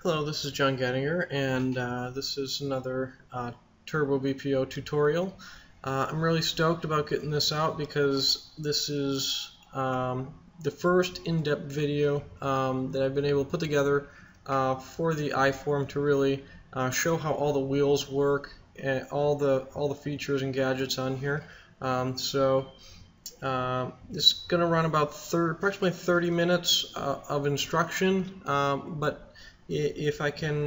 Hello, this is John Gettinger, and this is another Turbo BPO tutorial. I'm really stoked about getting this out because this is the first in-depth video that I've been able to put together for the iForm to really show how all the wheels work and all the features and gadgets on here. This is going to run about approximately 30 minutes of instruction, but if I can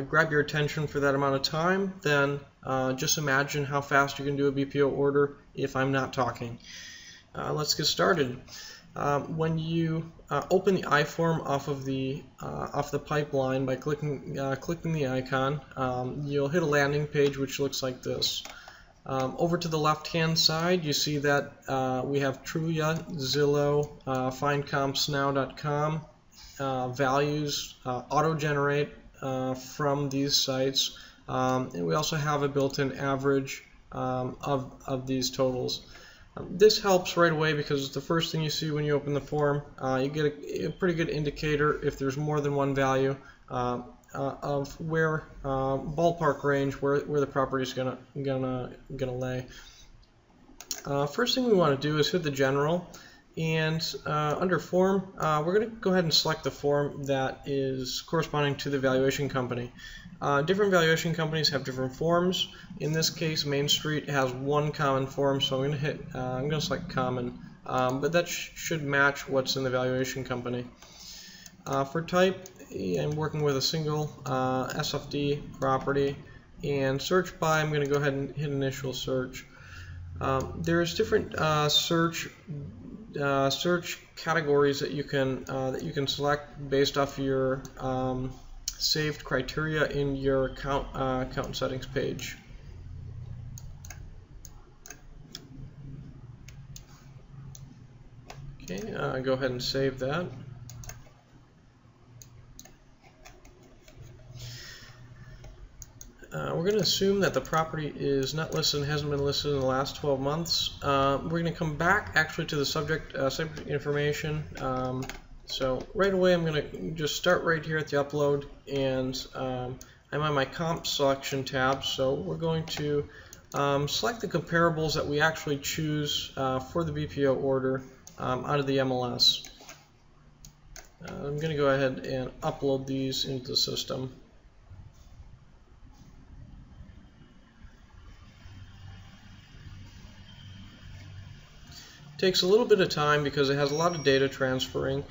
grab your attention for that amount of time, then just imagine how fast you can do a BPO order if I'm not talking. Let's get started. When you open the iForm off the pipeline by clicking the icon, you'll hit a landing page which looks like this. Over to the left-hand side, you see that we have Trulia, Zillow, FindCompsNow.com. Values auto-generate from these sites, and we also have a built-in average of these totals. This helps right away because it's the first thing you see when you open the form. You get a pretty good indicator if there's more than one value of where ballpark range where the property is gonna lay. First thing we want to do is hit the general. And under form, we're going to go ahead and select the form that is corresponding to the valuation company. Different valuation companies have different forms. In this case, Main Street has one common form, so I'm going to select common, but that should match what's in the valuation company. For type, I'm working with a single SFD property, and search by, I'm going to go ahead and hit initial search. There's different search categories that you can select based off your saved criteria in your account settings page. Okay, go ahead and save that. We're going to assume that the property is not listed and hasn't been listed in the last 12 months. We're going to come back actually to the subject information. So right away I'm going to just start right here at the upload, and I'm on my comp selection tab. So we're going to select the comparables that we actually choose for the BPO order out of the MLS. I'm going to go ahead and upload these into the system. Takes a little bit of time because it has a lot of data transferring,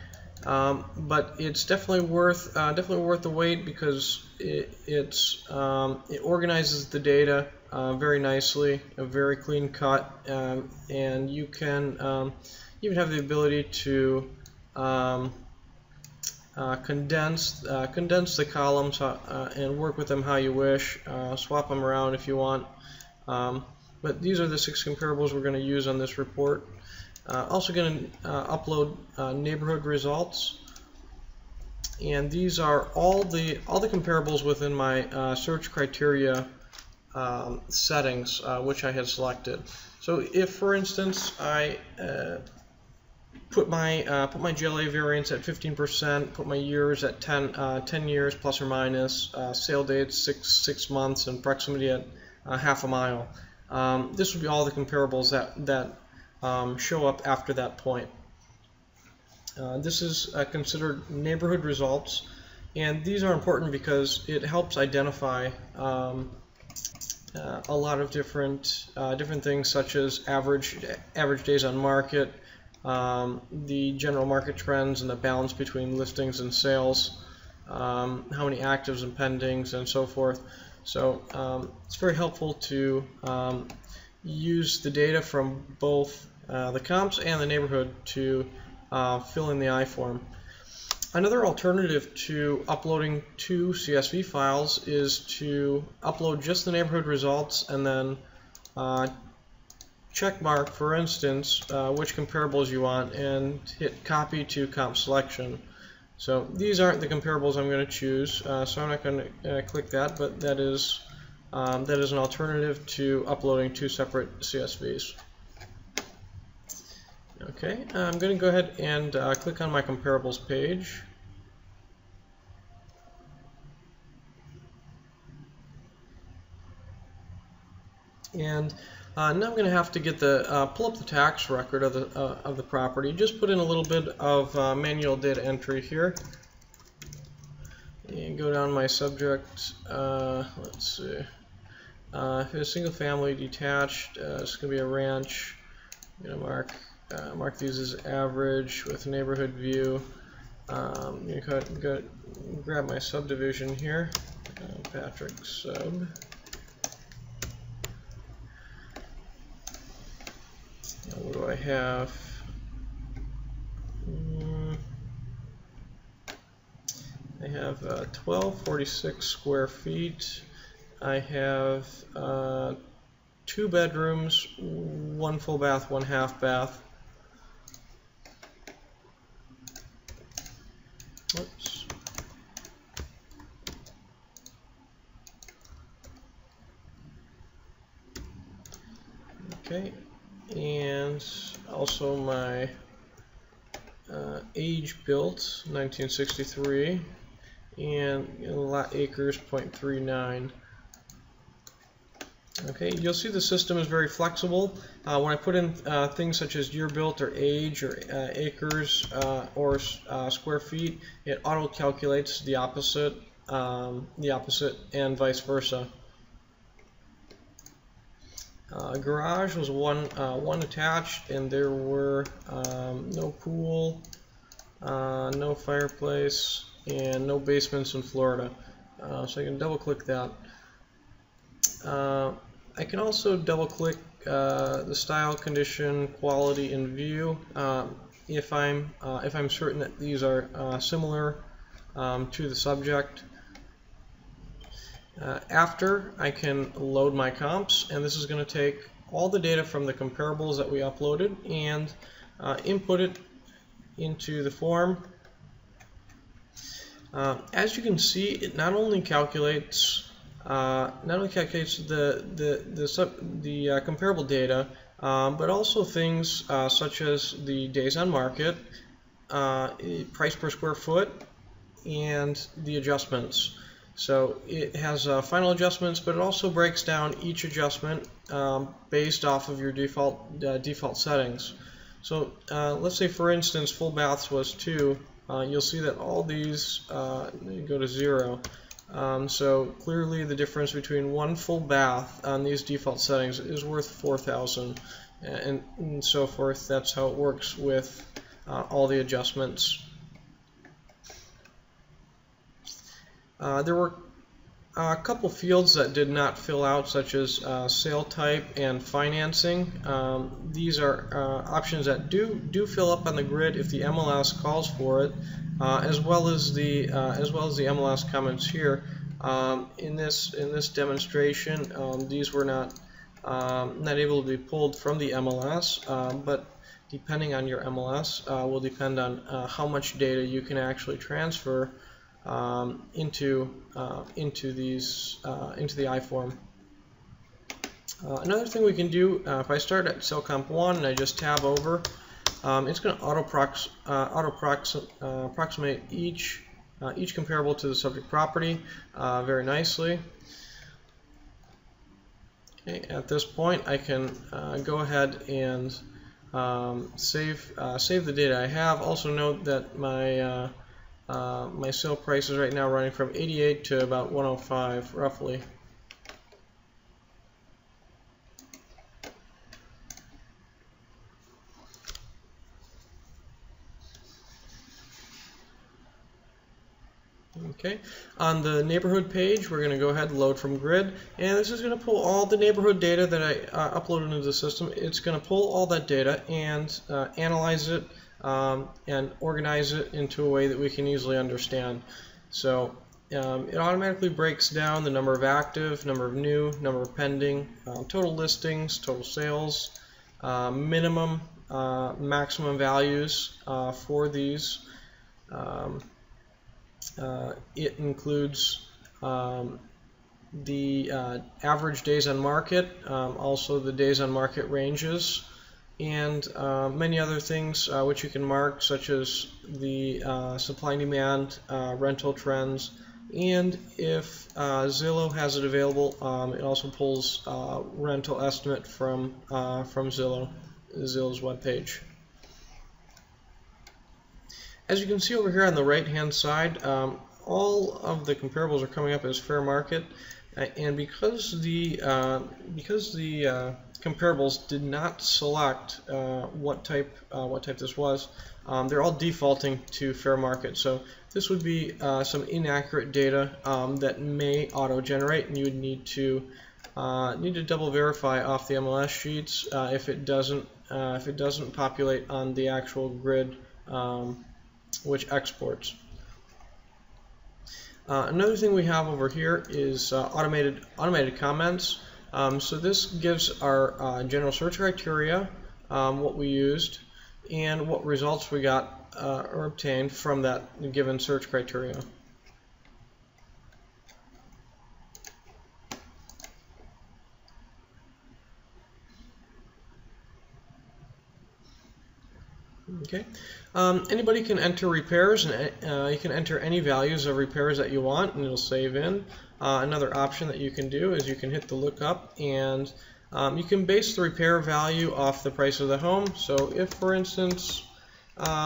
but it's definitely worth the wait because it organizes the data very nicely, a very clean cut, and you can even have the ability to condense the columns and work with them how you wish, swap them around if you want. But these are the 6 comparables we're going to use on this report. Also going to upload neighborhood results, and these are all the comparables within my search criteria settings, which I had selected. So if, for instance, I put my GLA variance at 15%, put my years at 10 years plus or minus, sale dates 6 months, and proximity at half a mile. This would be all the comparables that show up after that point. This is considered neighborhood results, and these are important because it helps identify a lot of different things, such as average days on market, the general market trends, and the balance between listings and sales, how many actives and pendings, and so forth. So it's very helpful to use the data from both the comps and the neighborhood to fill in the iForm. Another alternative to uploading 2 CSV files is to upload just the neighborhood results and then check mark, for instance, which comparables you want, and hit copy to comp selection. So these aren't the comparables I'm going to choose, so I'm not going to click that, but that is an alternative to uploading 2 separate CSVs. Okay, I'm going to go ahead and click on my comparables page. And now I'm going to have to get the pull up the tax record of the property. Just put in a little bit of manual data entry here, and go down my subject. Let's see. If it's single family detached, it's going to be a ranch. I'm going to mark these as average with neighborhood view. I'm going to grab my subdivision here, Patrick sub. What do I have? I have 1246 square feet. I have 2 bedrooms, 1 full bath, 1 half bath. Oops. Okay, and also my age built 1963, and lot acres 0.39. Okay, you'll see the system is very flexible. When I put in things such as year built or age or acres or square feet, it auto calculates the opposite and vice versa. Garage was one attached, and there were no pool, no fireplace, and no basements in Florida. So I can double click that. I can also double click the style, condition, quality, and view if I'm certain that these are similar to the subject. After, I can load my comps, and this is going to take all the data from the comparables that we uploaded and input it into the form. As you can see, it not only calculates the comparable data, but also things such as the days on market, price per square foot, and the adjustments. So it has final adjustments, but it also breaks down each adjustment based off of your default settings. So let's say, for instance, full baths was 2. You'll see that all these go to 0. So clearly the difference between 1 full bath on these default settings is worth 4,000, and so forth. That's how it works with all the adjustments. There were a couple fields that did not fill out, such as sale type and financing. These are options that do fill up on the grid if the MLS calls for it, as well as the MLS comments here. In this demonstration, these were not able to be pulled from the MLS, but depending on your MLS, will depend on how much data you can actually transfer into the iForm. Another thing we can do, if I start at cell comp 1 and I just tab over, it's going to approximate each comparable to the subject property very nicely. Okay, at this point, I can go ahead and save the data I have. Also note that my sale price is right now running from 88 to about 105 roughly. Okay, on the neighborhood page, we're going to go ahead and load from grid, and this is going to pull all the neighborhood data that I uploaded into the system. It's going to pull all that data and analyze it and organize it into a way that we can easily understand. So it automatically breaks down the number of active, number of new, number of pending, total listings, total sales, minimum, maximum values for these. It includes the average days on market, also the days on market ranges, and many other things which you can mark, such as the supply and demand, rental trends, And if Zillow has it available, it also pulls rental estimate from Zillow's webpage. As you can see over here on the right hand side, all of the comparables are coming up as fair market, and because the comparables did not select what type this was, they're all defaulting to fair market. So this would be some inaccurate data that may auto-generate, and you would need to double verify off the MLS sheets if it doesn't populate on the actual grid which exports. Another thing we have over here is automated comments. So this gives our general search criteria, what we used, and what results we got or obtained from that given search criteria. Okay. Anybody can enter repairs, and you can enter any values of repairs that you want, and it'll save in. Another option that you can do is you can hit the lookup, and you can base the repair value off the price of the home. So if, for instance,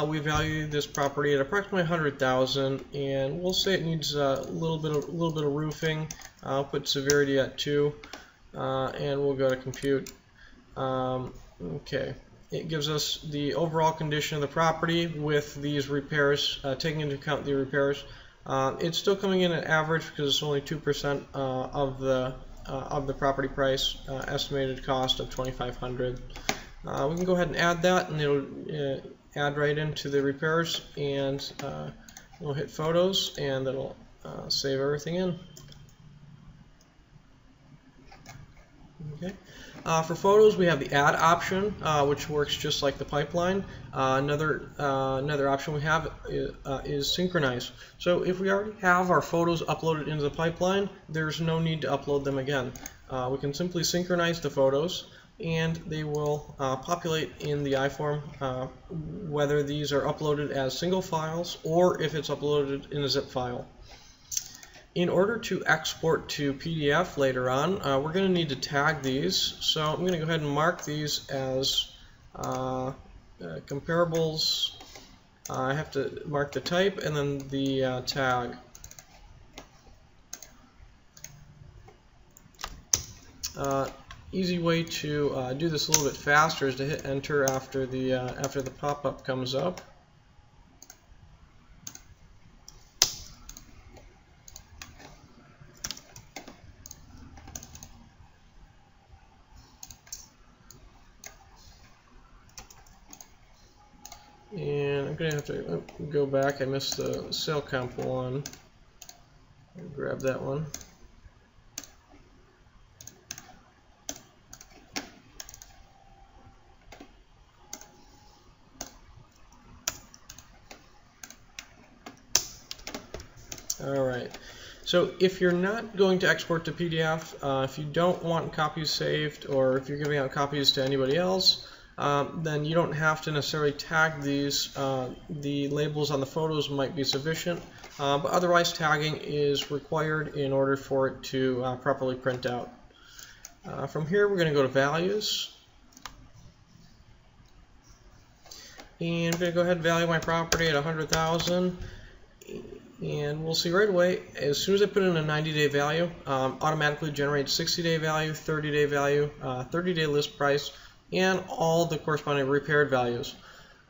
we value this property at approximately $100,000, and we'll say it needs a little bit of roofing. I'll put severity at 2, and we'll go to compute. Okay. It gives us the overall condition of the property with these repairs, taking into account the repairs. It's still coming in at average because it's only 2% of the property price, estimated cost of $2,500. We can go ahead and add that, and it'll add right into the repairs, and we'll hit photos, and it'll save everything in. Okay. For photos, we have the add option, which works just like the pipeline. Another option we have is synchronize. So if we already have our photos uploaded into the pipeline, there's no need to upload them again. We can simply synchronize the photos, and they will populate in the iForm, whether these are uploaded as single files or if it's uploaded in a zip file. In order to export to PDF later on, we're going to need to tag these. So I'm going to go ahead and mark these as comparables. I have to mark the type and then the tag. Easy way to do this a little bit faster is to hit enter after the pop-up comes up. And I'm going to have to go back. I missed the sale comp one. I'll grab that one. Alright, so if you're not going to export to PDF, if you don't want copies saved, or if you're giving out copies to anybody else, then you don't have to necessarily tag these. The labels on the photos might be sufficient, but otherwise tagging is required in order for it to properly print out. From here, we're going to go to values, and I'm going to go ahead and value my property at $100,000. And we'll see right away, as soon as I put in a 90-day value, automatically generates 60-day value, 30-day value, 30-day list price, and all the corresponding repaired values.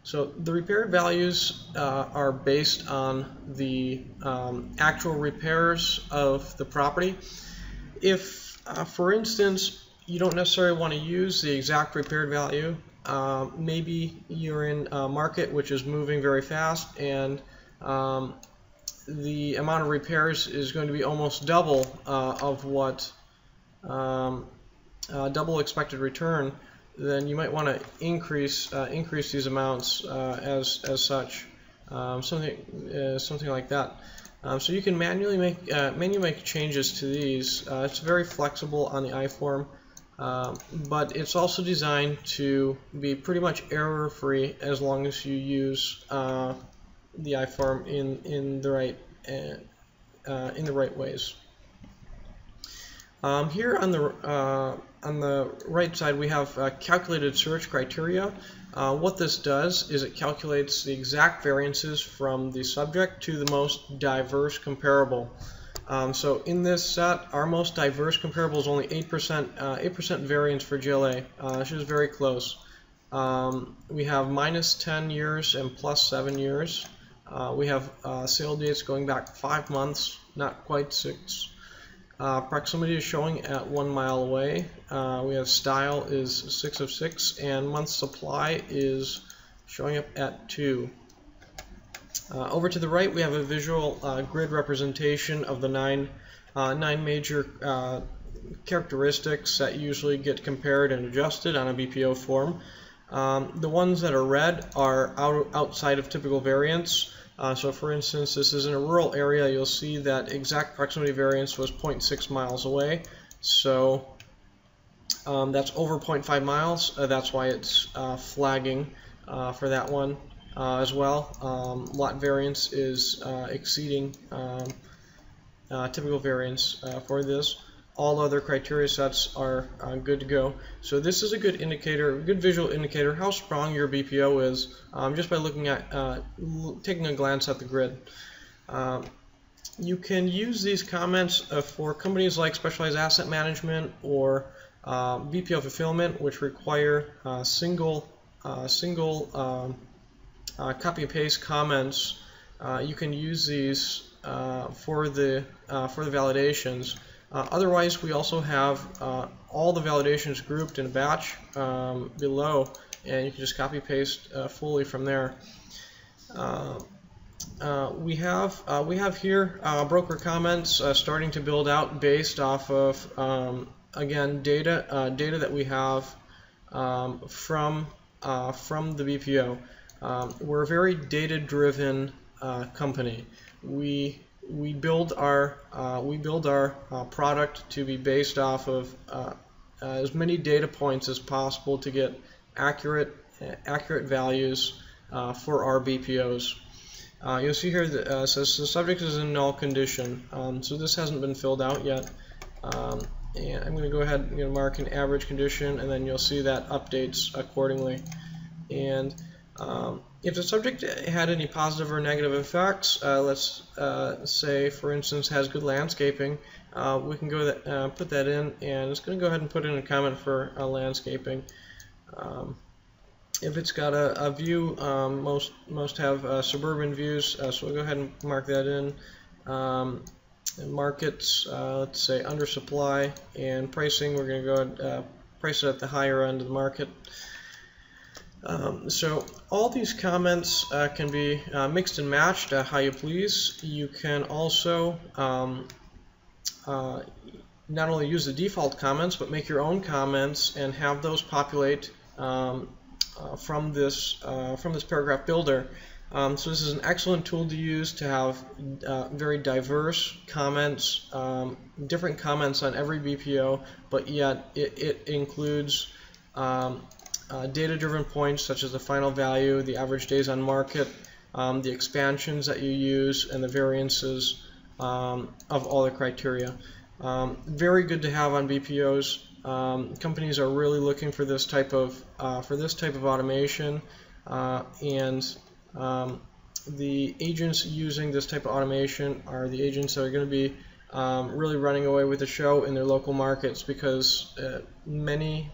So the repaired values are based on the actual repairs of the property. If, for instance, you don't necessarily want to use the exact repaired value, maybe you're in a market which is moving very fast, and the amount of repairs is going to be almost double of what double expected return, then you might want to increase these amounts as such, something like that. So you can manually make changes to these. It's very flexible on the iForm, but it's also designed to be pretty much error-free as long as you use the iForm in the right right ways. Here on the right side, we have calculated search criteria. What this does is it calculates the exact variances from the subject to the most diverse comparable. So in this set, our most diverse comparable is only 8% variance for GLA. Which is very close. We have minus 10 years and plus 7 years. We have sale dates going back 5 months, not quite 6. Proximity is showing at 1 mile away. We have style is 6 of 6, and month supply is showing up at 2. Over to the right, we have a visual grid representation of the nine major characteristics that usually get compared and adjusted on a BPO form. The ones that are red are outside of typical variance. So for instance, this is in a rural area. You'll see that exact proximity variance was 0.6 miles away. So that's over 0.5 miles. That's why it's flagging for that one as well. Lot variance is exceeding typical variance for this. All other criteria sets are good to go. So this is a good indicator, a good visual indicator how strong your BPO is, just by looking at, taking a glance at the grid. You can use these comments for companies like Specialized Asset Management or BPO Fulfillment, which require single copy and paste comments. You can use these for the validations. Otherwise, we also have all the validations grouped in a batch below, and you can just copy paste fully from there. We have here broker comments starting to build out based off of again data that we have from the BPO. We're a very data-driven company. We build our product to be based off of as many data points as possible to get accurate values for our BPOs. You'll see here that it says the subject is in null condition, so this hasn't been filled out yet. And I'm going to go ahead and mark an average condition, and then you'll see that updates accordingly. And if the subject had any positive or negative effects, let's say, for instance, has good landscaping, we can go put that in, and it's going to go ahead and put in a comment for landscaping. If it's got a view, most have suburban views, so we'll go ahead and mark that in. And markets, let's say undersupply, and pricing, we're going to go ahead and price it at the higher end of the market. So all these comments can be mixed and matched how you please. You can also not only use the default comments, but make your own comments and have those populate from this paragraph builder. So this is an excellent tool to use to have very diverse comments, different comments on every BPO, but yet it includes data-driven points such as the final value, the average days on market, the expansions that you use, and the variances of all the criteria. Very good to have on BPOs. Companies are really looking for this type of automation, and the agents using this type of automation are the agents that are going to be really running away with the show in their local markets, because many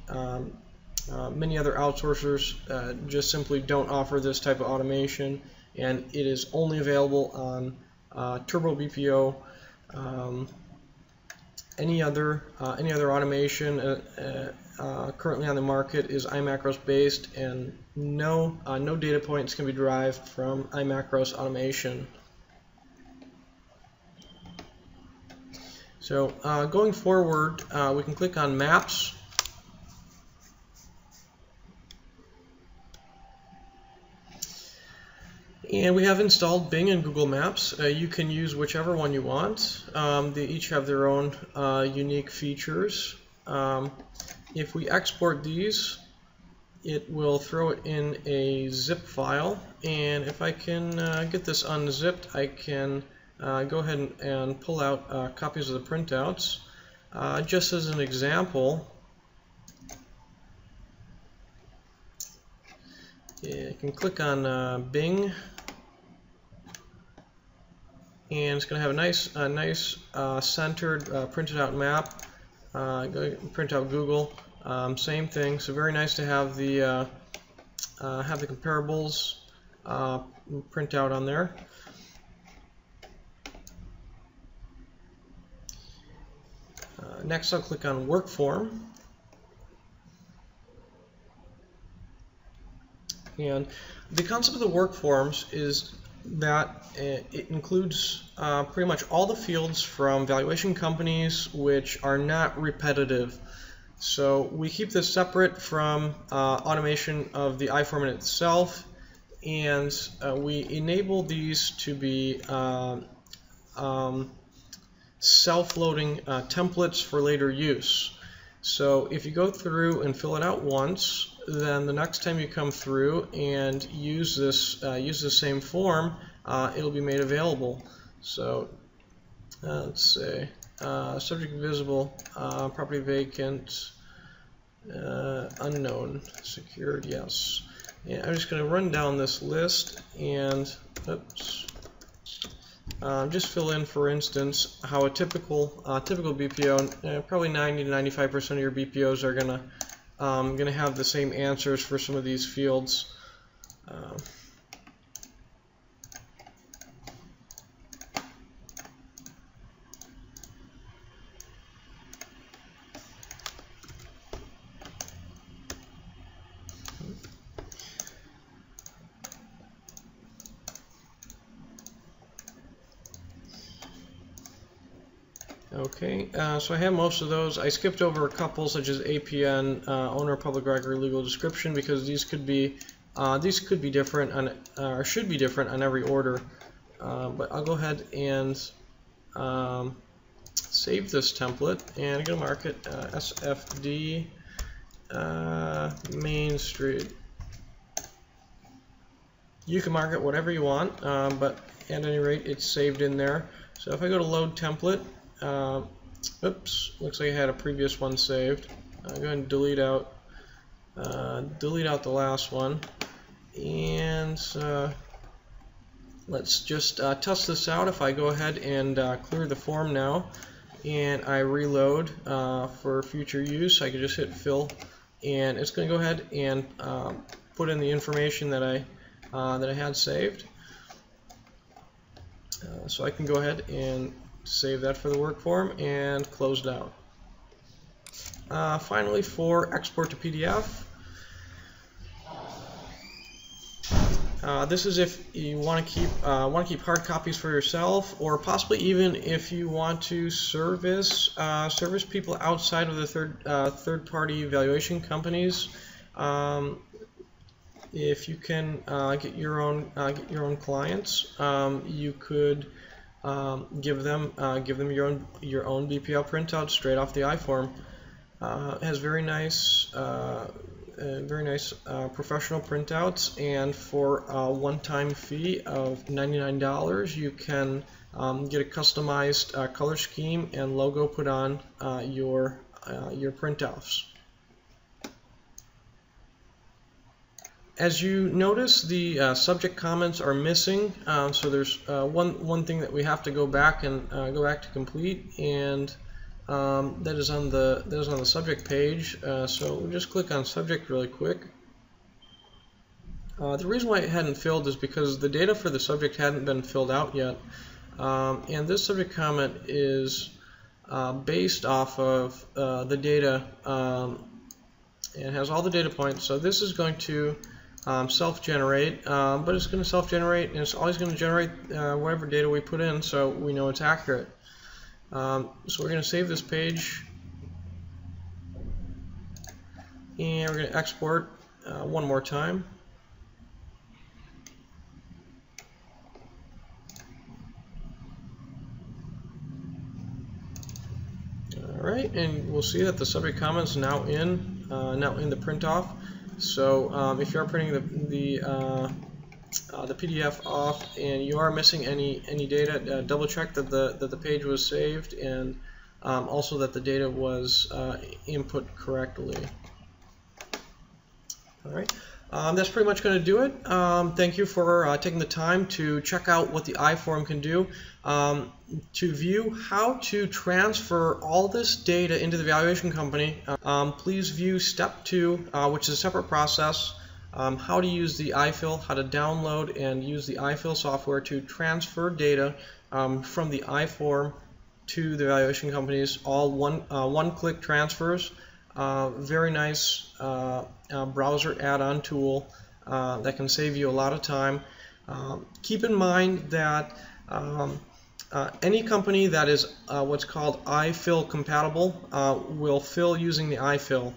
other outsourcers just simply don't offer this type of automation, and it is only available on Turbo BPO. Any other automation currently on the market is iMacros based, and no data points can be derived from iMacros automation. So going forward, we can click on Maps. And we have installed Bing and Google Maps. You can use whichever one you want. They each have their own unique features. If we export these, it will throw it in a zip file. And if I can get this unzipped, I can go ahead and pull out copies of the printouts. Just as an example, you can click on Bing, and it's going to have a nice centered printed out map. Go print out Google, same thing. So very nice to have the comparables print out on there. Next, I'll click on Work Form, and the concept of the work forms is that it includes pretty much all the fields from valuation companies which are not repetitive. So we keep this separate from automation of the iForm in itself, and we enable these to be self-loading templates for later use. So if you go through and fill it out once, then the next time you come through and use the same form, it'll be made available. So let's say subject visible, property vacant, unknown, secured, yes. And I'm just going to run down this list and just fill in, for instance, how a typical BPO, probably 90 to 95% of your BPOs are gonna have the same answers for some of these fields. Okay, so I have most of those. I skipped over a couple, such as APN, owner, public record, legal description, because these could be different on, or should be different on every order. But I'll go ahead and save this template, and I'm going to mark it SFD Main Street. You can mark it whatever you want, but at any rate, it's saved in there. So if I go to load template, oops, looks like I had a previous one saved. I'll go ahead and delete out the last one, and let's just test this out. If I go ahead and clear the form now, and I reload for future use, I can just hit fill, and it's going to go ahead and put in the information that I had saved. So I can go ahead and save that for the work form and close down. Finally, for export to PDF, this is if you want to keep hard copies for yourself, or possibly even if you want to service people outside of the third-party evaluation companies. If you can get your own clients, you could give them your own BPL printout straight off the iForm. It has very nice professional printouts, and for a one-time fee of $99, you can get a customized color scheme and logo put on your printouts. As you notice, the subject comments are missing, so there's one thing that we have to go back to complete, and that is on the subject page. So we'll just click on subject really quick. The reason why it hadn't filled is because the data for the subject hadn't been filled out yet, and this subject comment is based off of the data. It has all the data points, so this is going to self-generate, but it's going to self-generate, and it's always going to generate whatever data we put in, so we know it's accurate. So we're going to save this page, and we're going to export one more time. Alright, and we'll see that the subject comment is now in the print off. So if you are printing PDF off and you are missing any data, double check that the page was saved and also that the data was input correctly. Alright, that's pretty much going to do it. Thank you for taking the time to check out what the iForm can do. To view how to transfer all this data into the valuation company, please view step 2, which is a separate process. How to use the iFill, how to download and use the iFill software to transfer data from the iForm to the valuation companies, all one-click transfers. Very nice browser add-on tool that can save you a lot of time. Keep in mind that any company that is what's called iFill compatible will fill using the iFill.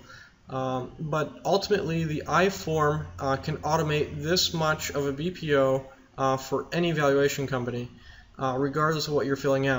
But ultimately the iForm can automate this much of a BPO for any valuation company, regardless of what you're filling out.